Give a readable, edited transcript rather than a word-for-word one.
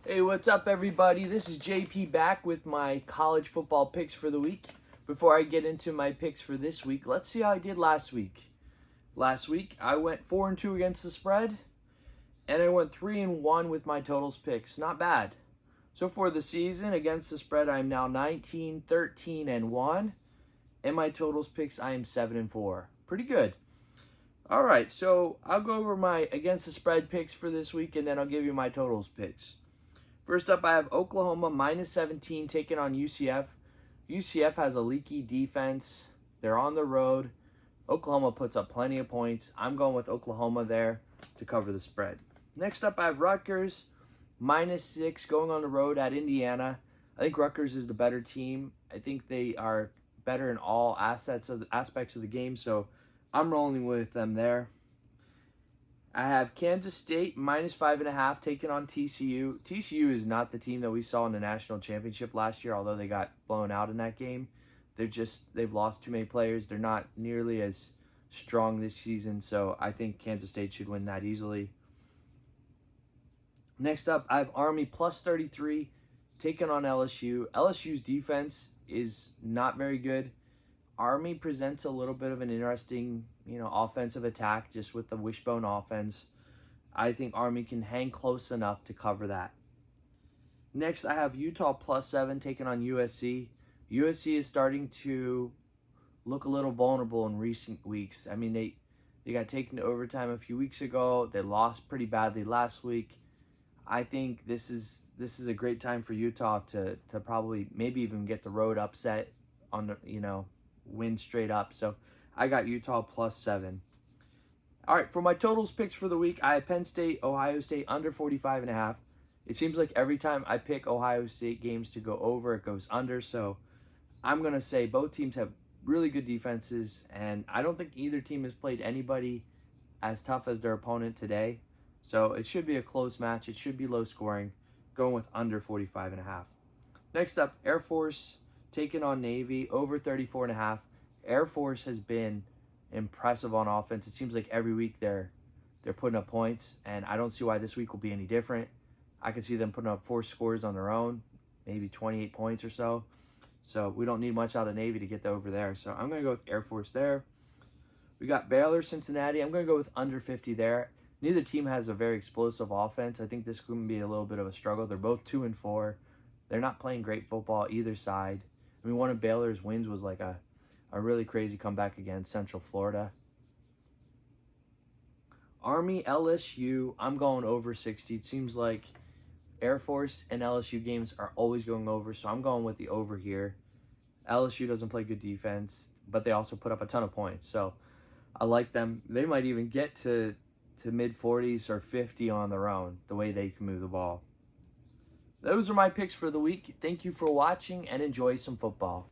Hey, what's up, everybody? This is JP back with my college football picks for the week. Before I get into my picks for this week, let's see how I did last week. Last week, I went 4-2 against the spread, and I went 3-1 with my totals picks. Not bad. So for the season, against the spread, I am now 19, 13, and 1. And my totals picks, I am 7-4. Pretty good. All right, so I'll go over my against the spread picks for this week, and then I'll give you my totals picks. First up, I have Oklahoma minus 17 taking on UCF. UCF has a leaky defense. They're on the road. Oklahoma puts up plenty of points. I'm going with Oklahoma there to cover the spread. Next up, I have Rutgers minus 6 going on the road at Indiana. I think Rutgers is the better team. I think they are better in all aspects of the game, so I'm rolling with them there. I have Kansas State minus 5.5 taking on TCU. TCU is not the team that we saw in the national championship last year, although they got blown out in that game. They've lost too many players. They're not nearly as strong this season, so I think Kansas State should win that easily. Next up, I have Army plus 33 taking on LSU. LSU's defense is not very good. Army presents a little bit of an interesting, offensive attack just with the wishbone offense. I think Army can hang close enough to cover that. Next, I have Utah plus 7 taking on USC. USC is starting to look a little vulnerable in recent weeks. I mean, they got taken to overtime a few weeks ago. They lost pretty badly last week. I think this is a great time for Utah to probably maybe even get the road upset on the, win straight up. So I got Utah plus 7. All right, for my totals picks for the week, I have Penn State, Ohio State under 45.5. It seems like every time I pick Ohio State games to go over, it goes under. So I'm going to say both teams have really good defenses, and I don't think either team has played anybody as tough as their opponent today. So it should be a close match. It should be low scoring, going with under 45.5. Next up, Air Force taking on Navy over 34.5. Air Force has been impressive on offense. It seems like every week they're putting up points, and I don't see why this week will be any different. I can see them putting up 4 scores on their own, maybe 28 points or so. So we don't need much out of Navy to get over there. So I'm going to go with Air Force there. We got Baylor, Cincinnati. I'm going to go with under 50 there. Neither team has a very explosive offense. I think this could be a little bit of a struggle. They're both 2-4. They're not playing great football either side. I mean, one of Baylor's wins was like a really crazy comeback against Central Florida. Army, LSU, I'm going over 60. It seems like Air Force and LSU games are always going over, so I'm going with the over here. LSU doesn't play good defense, but they also put up a ton of points, so I like them. They might even get to mid-40s or 50 on their own, the way they can move the ball. Those are my picks for the week. Thank you for watching, and enjoy some football.